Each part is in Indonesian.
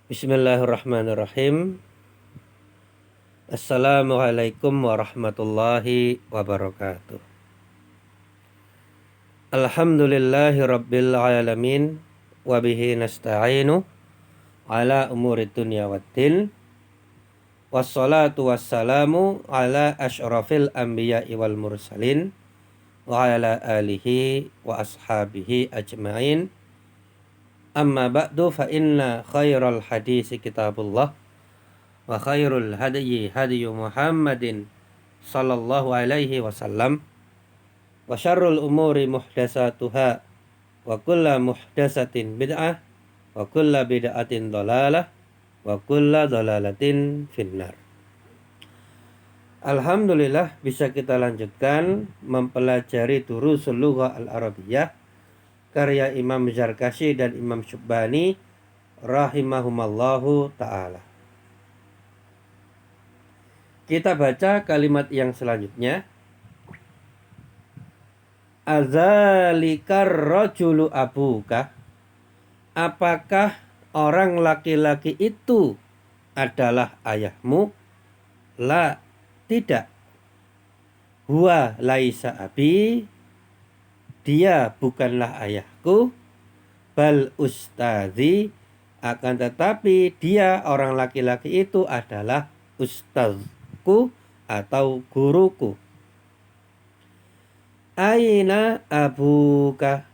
Bismillahirrahmanirrahim. Assalamualaikum warahmatullahi wabarakatuh. Alhamdulillahi rabbil alamin. Wabihi nasta'inu ala umuri dunya waddin. Wassalatu wassalamu ala ashrafil anbiya'i wal mursalin wa ala alihi wa ashabihi ajma'in. Amma ba'du fa inna khairal hadisi kitabullah wa khairul hadyi hadyu Muhammadin sallallahu alaihi wasallam wa syarrul umuri muhdatsatuha wa kullu muhdatsatin bid'ah wa kullu bid'atin dhalalah wa kullu dhalalatin finnar. Alhamdulillah bisa kita lanjutkan mempelajari Durusul Lughah Al-Arabiyyah karya Imam Zarkashi dan Imam Syubbani rahimahumallahu ta'ala. Kita baca kalimat yang selanjutnya. Azalikar rajulu abuka. Apakah orang laki-laki itu adalah ayahmu? La, tidak. Huwa laisa abi. Dia bukanlah ayahku. Bal ustadzi. Akan tetapi dia orang laki-laki itu adalah ustazku atau guruku. Aina abuka.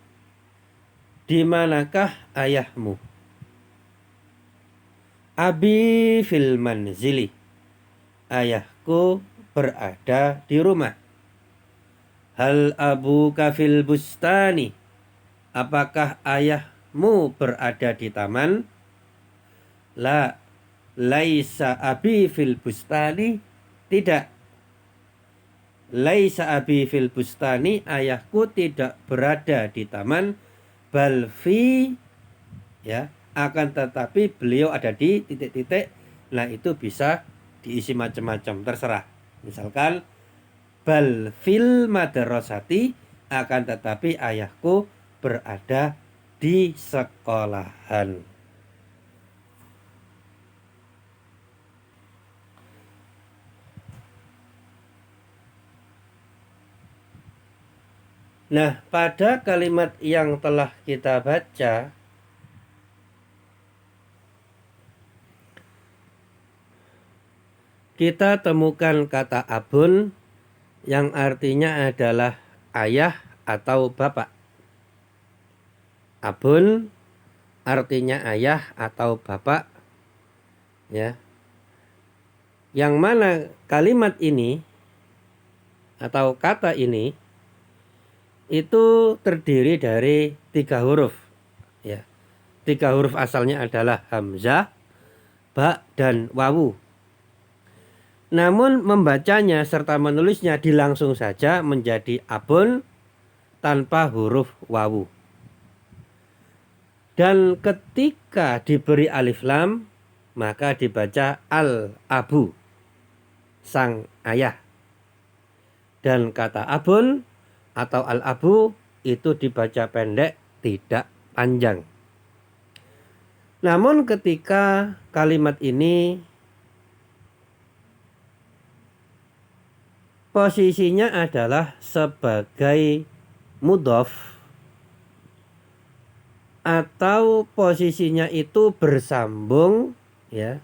Di manakah ayahmu? Abi fil manzili. Ayahku berada di rumah. Hal abuka fil bustani. Apakah ayahmu berada di taman? La, laisa abi fil bustani. Tidak. Laisa abi fil bustani. Ayahku tidak berada di taman. Bal fi, ya, akan tetapi beliau ada di titik-titik. Nah, itu bisa diisi macam-macam, terserah. Misalkan bal fil madrasati, akan tetapi ayahku berada di sekolahan. Nah, pada kalimat yang telah kita baca, kita temukan kata abun yang artinya adalah ayah atau bapak. Abun artinya ayah atau bapak, ya. Yang mana kalimat ini atau kata ini itu terdiri dari 3 huruf, ya. 3 huruf asalnya adalah hamzah, ba, dan wawu. Namun membacanya serta menulisnya dilangsung saja menjadi abun tanpa huruf wawu. Dan ketika diberi alif lam, maka dibaca al-abu, sang ayah. Dan kata abun atau al-abu itu dibaca pendek, tidak panjang. Namun ketika kalimat ini posisinya adalah sebagai mudhof atau posisinya itu bersambung, ya,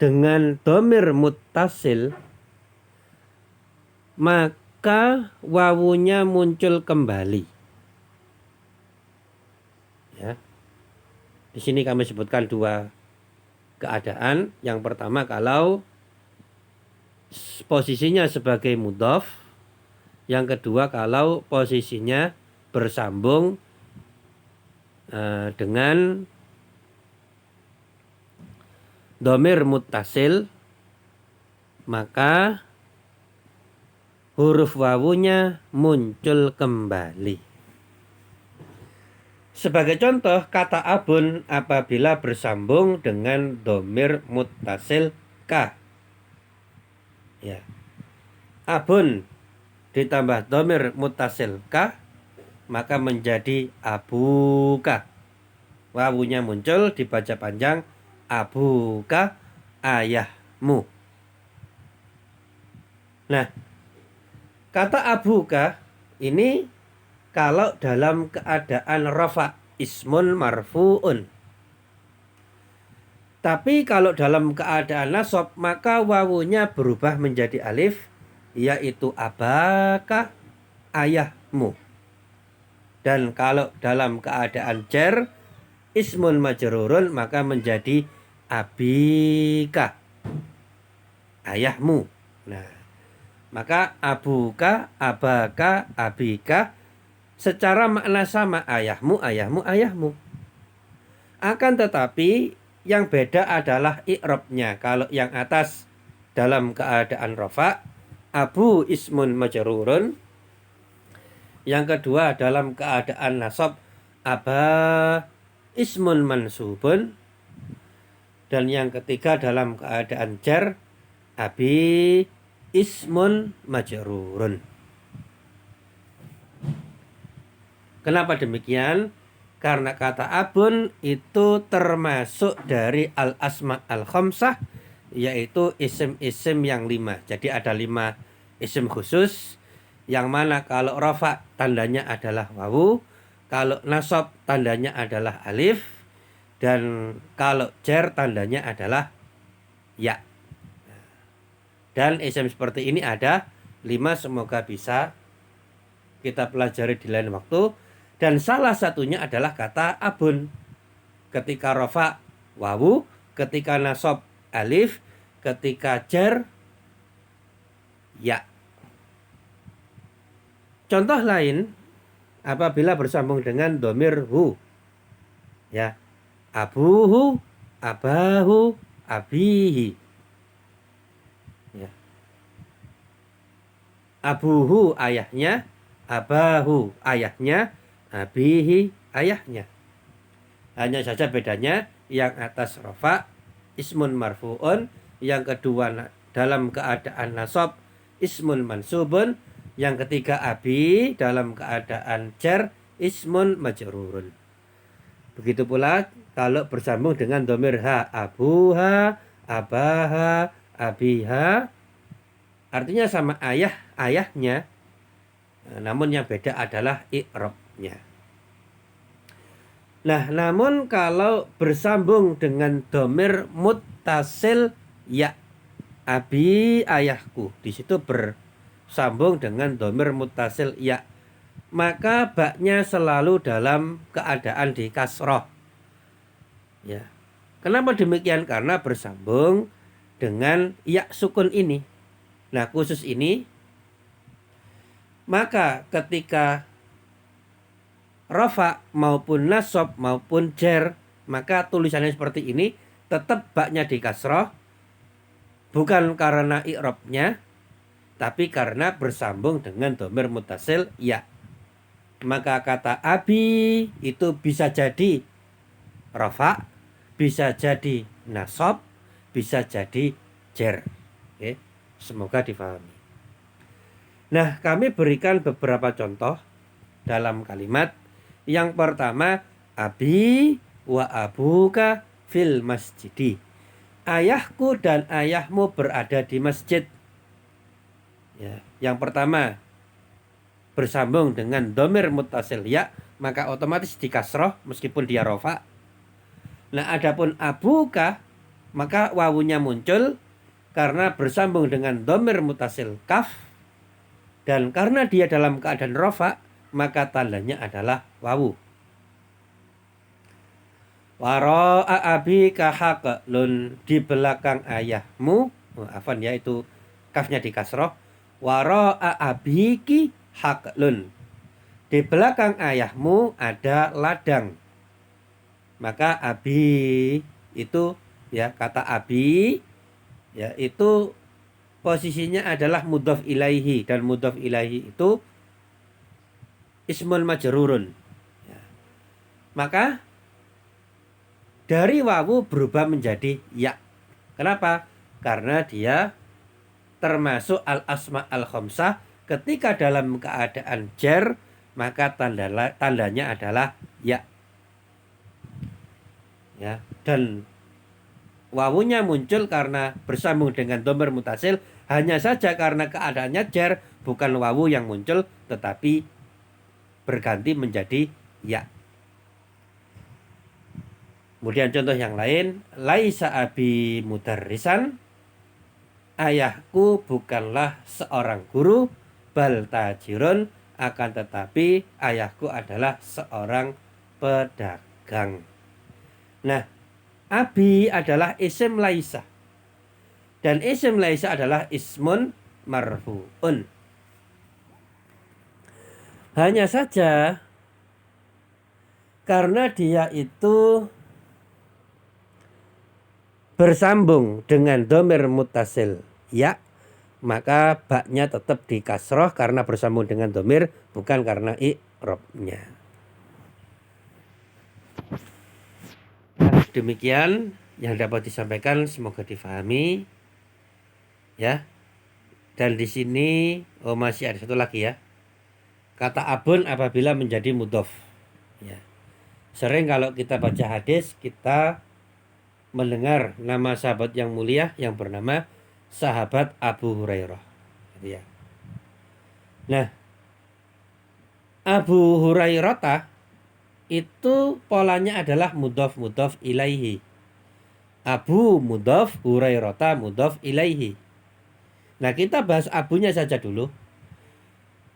dengan dhamir muttasil, maka wawunya muncul kembali. Ya. Di sini kami sebutkan 2 keadaan. Yang pertama kalau posisinya sebagai mudhof. Yang kedua kalau posisinya bersambung dengan dhamir muttasil, maka huruf wawunya muncul kembali. Sebagai contoh, kata abun apabila bersambung dengan dhamir muttasil ka. Ya. Abun ditambah dhamir muttasil ka, maka menjadi abuka. Wawunya muncul, dibaca panjang abuka, ayahmu. Nah, kata abuka ini kalau dalam keadaan rafa ismun marfu'un. Tapi kalau dalam keadaan nasab maka wawunya berubah menjadi alif, yaitu abaka, ayahmu. Dan kalau dalam keadaan jar ismun majrurun maka menjadi abika, ayahmu. Nah, maka abuka, abaka, abika secara makna sama, ayahmu, ayahmu, ayahmu. Akan tetapi yang beda adalah i'rabnya. Kalau yang atas dalam keadaan rafa, abu ismun majrurun. Yang kedua dalam keadaan nasab, aba ismun mansubun. Dan yang ketiga dalam keadaan jar, abi ismun majrurun. Kenapa demikian? Karena kata abun itu termasuk dari al-asma al-khamsah, yaitu isim-isim yang 5. Jadi ada 5 isim khusus, yang mana kalau rafa tandanya adalah wawu, kalau nasab tandanya adalah alif, dan kalau jar tandanya adalah ya. Dan isim seperti ini ada 5, semoga bisa kita pelajari di lain waktu. Dan salah satunya adalah kata abun. Ketika rafa wawu, ketika nasab alif, ketika jar ya. Contoh lain apabila bersambung dengan domir hu, ya, abuhu, abahu, abihi, ya. Abuhu ayahnya, abahu ayahnya, abihi ayahnya. Hanya saja bedanya yang atas rafa ismun marfu'un, yang kedua dalam keadaan nasab ismun mansubun, yang ketiga abi dalam keadaan jar ismun majrurun. Begitu pula kalau bersambung dengan domir ha, abuha, abaha, abiha, artinya sama ayah, ayahnya, namun yang beda adalah i'rabnya. Nah, namun kalau bersambung dengan domir muttasil ya, abi ayahku, di situ bersambung dengan domir muttasil ya, maka baknya selalu dalam keadaan di kasroh, ya. Kenapa demikian? Karena bersambung dengan ya sukun ini. Nah, khusus ini, maka ketika rafa maupun nasab maupun jar, maka tulisannya seperti ini, tetap baknya di kasroh, bukan karena i'rabnya, tapi karena bersambung dengan domir muttasil ya. Maka kata abi itu bisa jadi rafa, bisa jadi nasab, bisa jadi jar. Oke, semoga difahami. Nah, kami berikan beberapa contoh dalam kalimat. Yang pertama, abi wa abuka fil masjidi. Ayahku dan ayahmu berada di masjid. Ya, yang pertama bersambung dengan domir muttasil ya, maka otomatis di kasroh meskipun dia rofa. Nah, adapun abuka, maka wawunya muncul karena bersambung dengan domir muttasil kaf, dan karena dia dalam keadaan rofa, maka tandanya adalah wawu. Wara'a abika haqlun, di belakang ayahmu, afan ya, itu kafnya di kasroh. Wara'a abiki haqlun, di belakang ayahmu ada ladang. Maka abi itu, ya, kata abi ya itu posisinya adalah mudhaf ilaihi, dan mudhaf ilaihi itu ismun majrurun, ya. Maka dari wawu berubah menjadi ya. Kenapa? Karena dia termasuk al-asma al-khamsah. Ketika dalam keadaan jar, maka tandanya adalah ya. Ya, dan wawunya muncul karena bersambung dengan dhamir mutasil, hanya saja karena keadaannya jar, bukan wawu yang muncul tetapi berganti menjadi ya. Kemudian contoh yang lain, laisa abi mudarrisan, ayahku bukanlah seorang guru, bal tajirun, akan tetapi ayahku adalah seorang pedagang. Nah, abi adalah isim laisa, dan isim laisa adalah ismun marfu'un. Hanya saja karena dia itu bersambung dengan dhamir muttasil ya, maka baknya tetap di kasroh karena bersambung dengan dhamir, bukan karena i'robnya. Demikian yang dapat disampaikan, semoga difahami ya. Dan di sini masih ada satu lagi ya, kata abun apabila menjadi mudhof ya. Sering kalau kita baca hadis, kita mendengar nama sahabat yang mulia yang bernama sahabat Abu Hurairah gitu ya. Nah, Abu Hurairah itu polanya adalah mudhof ilaihi. Abu mudhof, Hurairah mudhof ilaihi. Nah, kita bahas abunya saja dulu.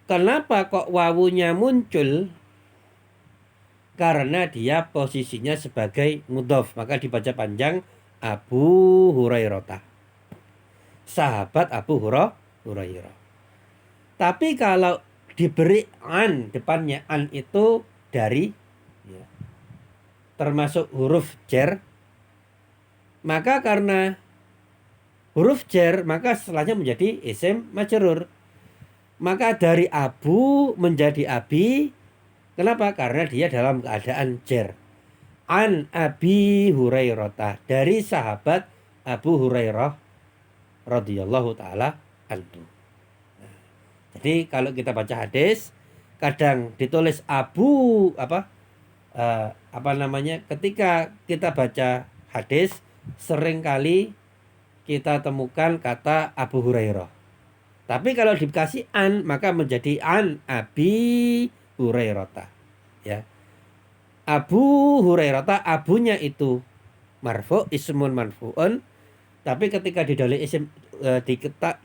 Kenapa kok wawunya muncul? Karena dia posisinya sebagai mudhof, maka dibaca panjang Abu Hurairah, sahabat Abu Hurairah. Tapi kalau diberi an, depannya an itu dari ya, termasuk huruf jar, maka karena huruf jar maka setelahnya menjadi isim majrur. Maka dari Abu menjadi Abi. Kenapa? Karena dia dalam keadaan jar. An Abi Hurairah, dari sahabat Abu Hurairah radhiyallahu taala anhu. Jadi kalau kita baca hadis, kadang ditulis Abu ketika kita baca hadis seringkali kita temukan kata Abu Hurairah. Tapi kalau dikasih an, maka menjadi an Abi Hurairah ya. Abu Hurairah, abunya itu marfu, ismun marfu'un, tapi ketika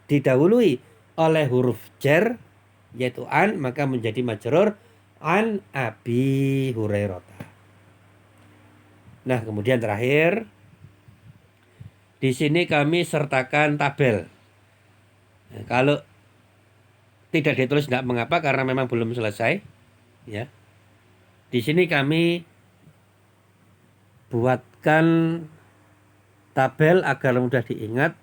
didahului oleh huruf jar yaitu an, maka menjadi majrur an Abi Hurairah. Nah, kemudian terakhir di sini kami sertakan tabel. Nah, kalau tidak ditulis tidak mengapa karena memang belum selesai ya. Di sini kami buatkan tabel agar mudah diingat,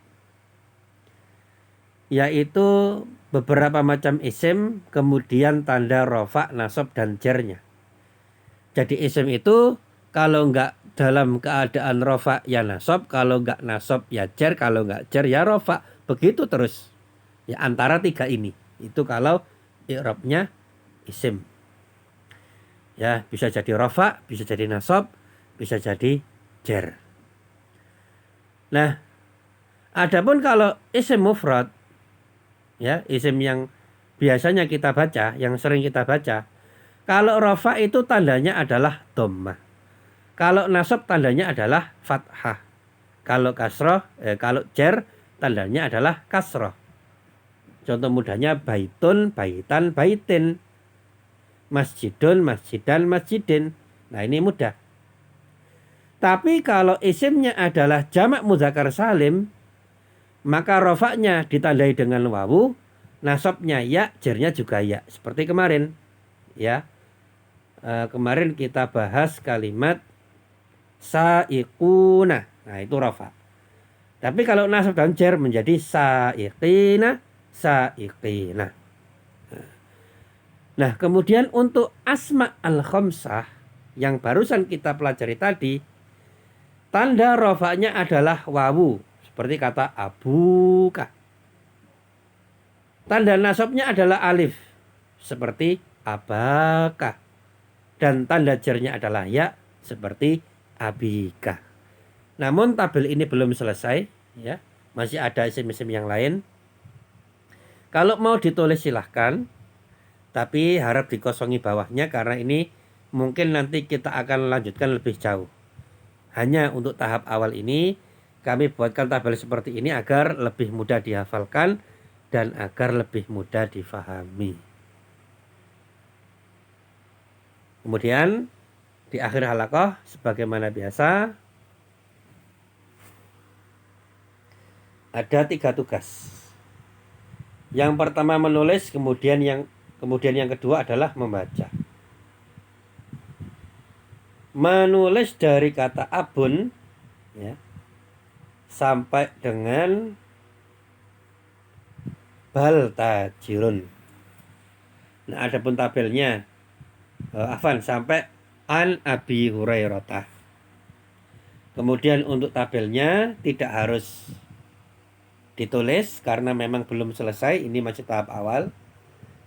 yaitu beberapa macam isim, kemudian tanda rofa, nasab, dan jarnya. Jadi isim itu kalau enggak dalam keadaan rofa ya nasab, kalau enggak nasab ya jar, kalau enggak jar ya rofa, begitu terus ya antara tiga ini. Itu kalau i'rabnya isim ya, bisa jadi rofa, bisa jadi nasab, bisa jadi jar. Nah, adapun kalau isim mufrad ya, isim yang biasanya kita baca, yang sering kita baca, kalau rofa itu tandanya adalah dhammah, kalau nasab tandanya adalah fathah, kalau kasroh kalau jar tandanya adalah kasroh. Contoh mudahnya baitun, baitan, baitin, masjidun, masjidan, masjidin. Nah, ini mudah. Tapi kalau isimnya adalah jamak mudzakkar salim, maka rofaknya ditandai dengan wawu, nasabnya ya, jarnya juga ya. Seperti kemarin ya. Kemarin kita bahas kalimat saiquna. Nah, itu rofa. Tapi kalau nasab dan jar menjadi saiqina, saiqina. Nah, kemudian untuk asma al-khamsah yang barusan kita pelajari tadi, tanda rofaknya adalah wawu, seperti kata abuka. Tanda nasabnya adalah alif, seperti abaka. Dan tanda jarnya adalah ya, seperti abika. Namun tabel ini belum selesai, ya, masih ada isim-isim yang lain. Kalau mau ditulis silahkan, tapi harap dikosongi bawahnya karena ini mungkin nanti kita akan lanjutkan lebih jauh. Hanya untuk tahap awal ini kami buatkan tabel seperti ini agar lebih mudah dihafalkan dan agar lebih mudah difahami. Kemudian di akhir halaqah sebagaimana biasa ada 3 tugas. Yang pertama menulis, kemudian yang kedua adalah membaca. Menulis dari kata abun, ya, sampai dengan bal tajirun. Nah, adapun tabelnya sampai an Abi Hurairah. Kemudian untuk tabelnya tidak harus ditulis karena memang belum selesai, ini masih tahap awal.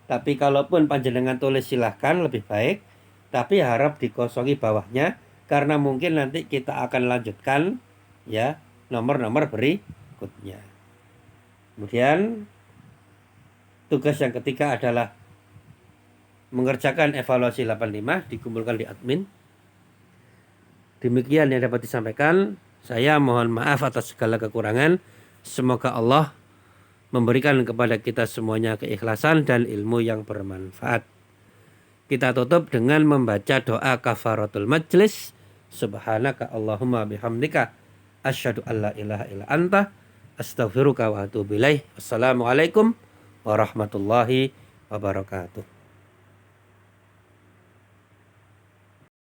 Tapi kalaupun panjenengan tulis silahkan, lebih baik, tapi harap dikosongi bawahnya karena mungkin nanti kita akan lanjutkan, ya, nomor-nomor berikutnya. Kemudian tugas yang ketiga adalah mengerjakan evaluasi 85 dikumpulkan di admin. Demikian yang dapat disampaikan. Saya mohon maaf atas segala kekurangan. Semoga Allah memberikan kepada kita semuanya keikhlasan dan ilmu yang bermanfaat. Kita tutup dengan membaca doa kafaratul majlis. Subhanaka Allahumma bihamdika asyhadu an la ilaha illa anta astaghfiruka wa atubu ilaih. Wassalamualaikum warahmatullahi wabarakatuh.